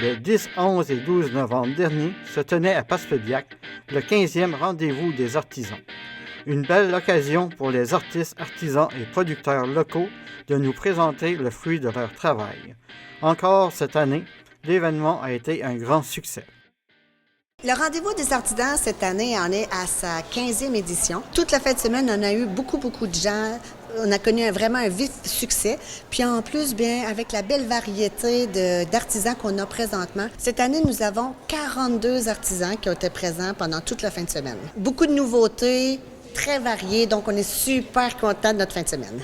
Le 10, 11 et 12 novembre dernier se tenait à Passepédiac le 15e rendez-vous des artisans. Une belle occasion pour les artistes, artisans et producteurs locaux de nous présenter le fruit de leur travail. Encore cette année, l'événement a été un grand succès. Le rendez-vous des artisans cette année en est à sa 15e édition. Toute la fin de semaine, on a eu beaucoup de gens. On a connu vraiment un vif succès. Puis en plus, bien, avec la belle variété d'artisans qu'on a présentement, cette année, nous avons 42 artisans qui ont été présents pendant toute la fin de semaine. Beaucoup de nouveautés, très variées, donc on est super contents de notre fin de semaine.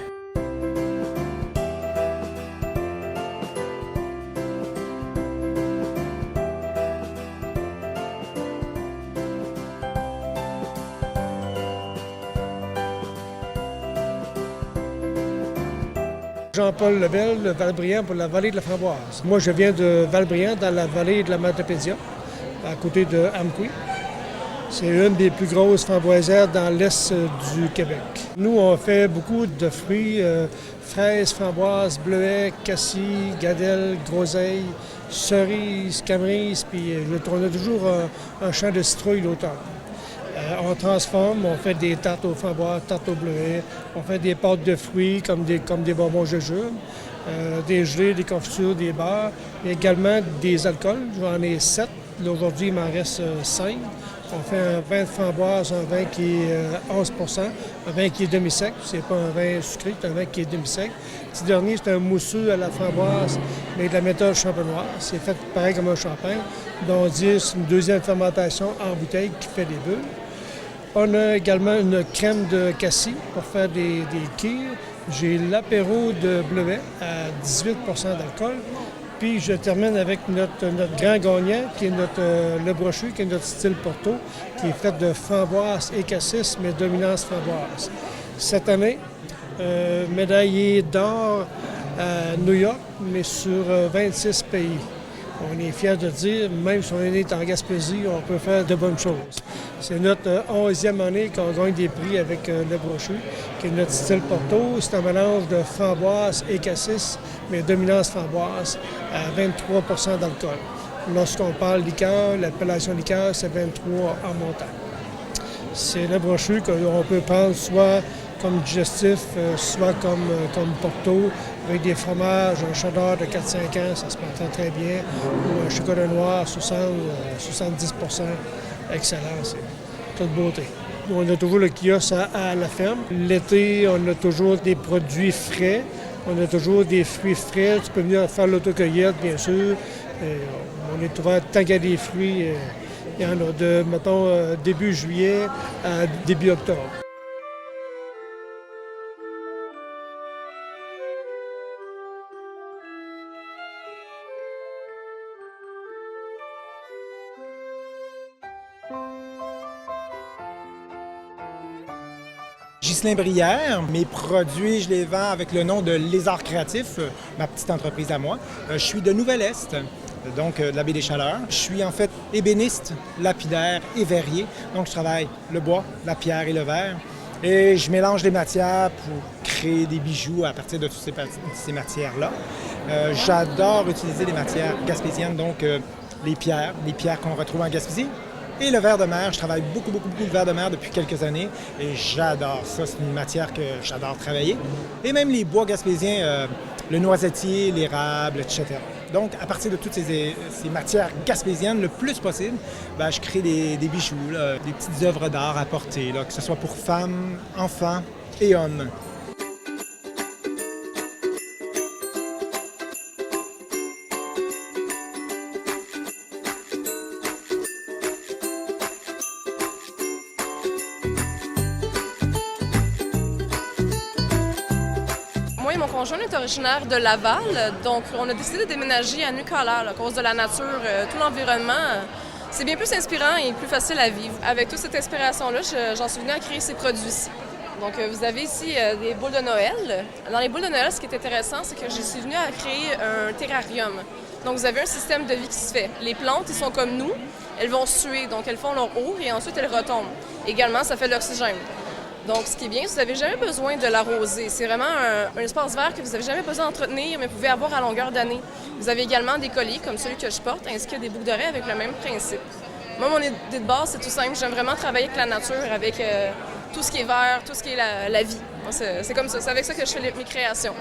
Jean-Paul Lebel de Valbriand pour la vallée de la Framboise. Moi, je viens de Valbriand, dans la vallée de la Matapédia, à côté de Amqui. C'est une des plus grosses framboisières dans l'est du Québec. Nous, on fait beaucoup de fruits, fraises, framboises, bleuets, cassis, gadelles, groseilles, cerises, camerises, puis on a toujours un champ de citrouille l'automne. On transforme, on fait des tartes aux framboises, tartes aux bleuets, on fait des pâtes de fruits comme des bonbons jujubes, des gelées, des confitures, des beurres, et également des alcools. J'en ai 7. Là, aujourd'hui, il m'en reste 5. On fait un vin de framboise, un vin qui est 11 %, un vin qui est demi-sec. C'est pas un vin sucré, c'est un vin qui est demi-sec. Le petit dernier, c'est un mousseux à la framboise, mais de la méthode champenoise. C'est fait pareil comme un champagne, dont on dit c'est une deuxième fermentation en bouteille qui fait des bulles. On a également une crème de cassis pour faire des kheers. J'ai l'apéro de bleuet à 18 % d'alcool. Puis je termine avec notre grand gagnant, qui est le brochu, qui est notre style Porto, qui est fait de framboise et cassis, mais dominance framboise. Cette année, médaillé d'or à New York, mais sur 26 pays. On est fiers de dire, même si on est né en Gaspésie, on peut faire de bonnes choses. C'est notre 11e année qu'on gagne des prix avec le brochu, qui est notre style Porto. C'est un mélange de framboise et cassis, mais dominance framboise, à 23 % d'alcool. Lorsqu'on parle liqueur, l'appellation liqueur, c'est 23 en montant. C'est le brochu qu'on peut prendre soit comme digestif, soit comme Porto, avec des fromages, un cheddar de 4-5 ans, ça se prend très bien, ou un chocolat noir, 70 % excellent, c'est toute beauté. On a toujours le kiosque à la ferme. L'été, on a toujours des produits frais, on a toujours des fruits frais. Tu peux venir faire l'autocueillette, bien sûr. On est ouvert tant qu'il y a des fruits. Il y en a de, mettons, début juillet à début octobre. Ghislain Brière, mes produits, je les vends avec le nom de Lézard Créatif, ma petite entreprise à moi. Je suis de Nouvel-Est, donc de la baie des Chaleurs. Je suis en fait ébéniste, lapidaire et verrier. Donc je travaille le bois, la pierre et le verre. Et je mélange les matières pour créer des bijoux à partir de toutes ces matières-là. J'adore utiliser les matières gaspésiennes, donc les pierres qu'on retrouve en Gaspésie. Et le verre de mer, je travaille beaucoup le verre de mer depuis quelques années et j'adore ça, c'est une matière que j'adore travailler. Et même les bois gaspésiens, le noisetier, l'érable, etc. Donc, à partir de toutes ces matières gaspésiennes, le plus possible, je crée des bijoux, là, des petites œuvres d'art à porter, là, que ce soit pour femmes, enfants et hommes. Moi et mon conjoint est originaire de Laval, donc on a décidé de déménager à Nucala à cause de la nature, tout l'environnement. C'est bien plus inspirant et plus facile à vivre. Avec toute cette inspiration-là, j'en suis venue à créer ces produits-ci. Donc vous avez ici des boules de Noël. Dans les boules de Noël, ce qui est intéressant, c'est que je suis venue à créer un terrarium. Donc vous avez un système de vie qui se fait. Les plantes, ils sont comme nous, elles vont suer, donc elles font leur eau et ensuite elles retombent. Également, ça fait de l'oxygène. Donc, ce qui est bien, vous n'avez jamais besoin de l'arroser. C'est vraiment un espace vert que vous n'avez jamais besoin d'entretenir, mais vous pouvez avoir à longueur d'année. Vous avez également des colliers comme celui que je porte, ainsi que des boucles d'oreilles avec le même principe. Moi, mon idée de base, c'est tout simple. J'aime vraiment travailler avec la nature, avec tout ce qui est vert, tout ce qui est la vie. C'est comme ça. C'est avec ça que je fais mes créations.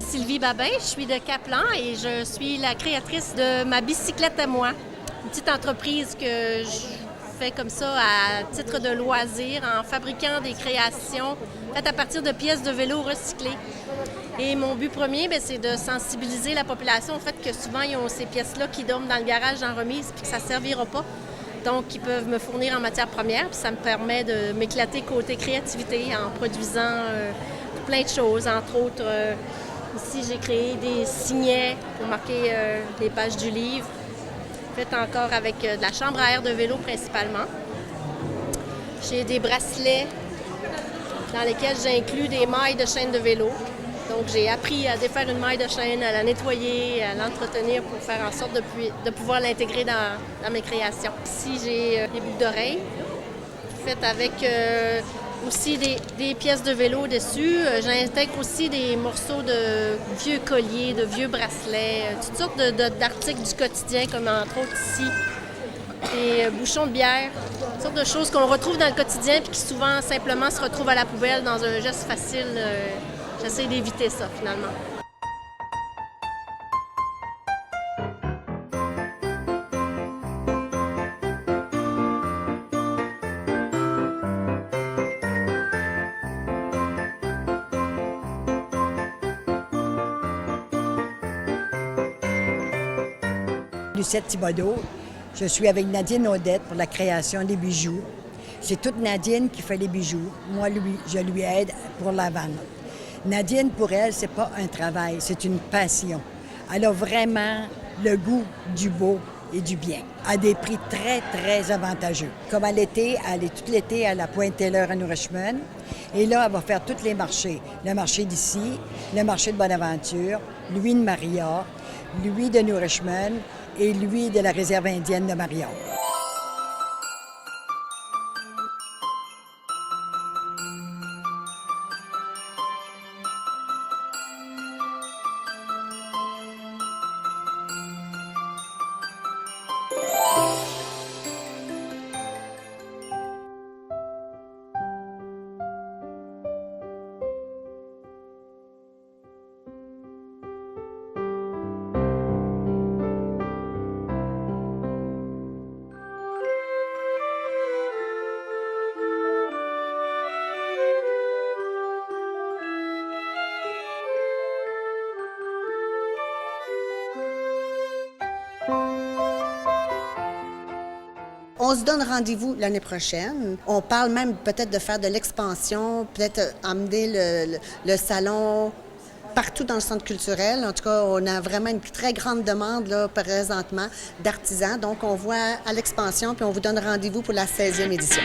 Sylvie Babin, je suis de Caplan et je suis la créatrice de ma bicyclette à moi. Une petite entreprise que je fais comme ça à titre de loisir en fabriquant des créations faites à partir de pièces de vélo recyclées. Et mon but premier, c'est de sensibiliser la population au fait que souvent, ils ont ces pièces-là qui dorment dans le garage en remise puis que ça ne servira pas. Donc, ils peuvent me fournir en matière première puis ça me permet de m'éclater côté créativité en produisant plein de choses, entre autres... Ici, j'ai créé des signets pour marquer les pages du livre, fait encore avec de la chambre à air de vélo principalement. J'ai des bracelets dans lesquels j'inclus des mailles de chaîne de vélo. Donc, j'ai appris à défaire une maille de chaîne, à la nettoyer, à l'entretenir pour faire en sorte de pouvoir l'intégrer dans mes créations. Ici, j'ai des boucles d'oreilles faites avec... aussi des pièces de vélo dessus. J'intègre aussi des morceaux de vieux colliers, de vieux bracelets, toutes sortes d'articles du quotidien, comme entre autres ici, des bouchons de bière, toutes sortes de choses qu'on retrouve dans le quotidien puis qui souvent simplement se retrouvent à la poubelle dans un geste facile. J'essaie d'éviter ça finalement. Lucette Thibodeau. Je suis avec Nadine Audette pour la création des bijoux. C'est toute Nadine qui fait les bijoux. Moi, je lui aide pour la vente. Nadine, pour elle, c'est pas un travail, c'est une passion. Elle a vraiment le goût du beau et du bien, à des prix très, très avantageux. Comme elle est tout l'été à la Pointe-Taylor à New Richmond. Et là, elle va faire tous les marchés. Le marché d'ici, le marché de Bonaventure, lui de Maria, lui de New Richmond et lui de la réserve indienne de Maria. On se donne rendez-vous l'année prochaine. On parle même peut-être de faire de l'expansion, peut-être emmener le salon partout dans le centre culturel. En tout cas, on a vraiment une très grande demande là, présentement d'artisans. Donc, on voit à l'expansion, puis on vous donne rendez-vous pour la 16e édition.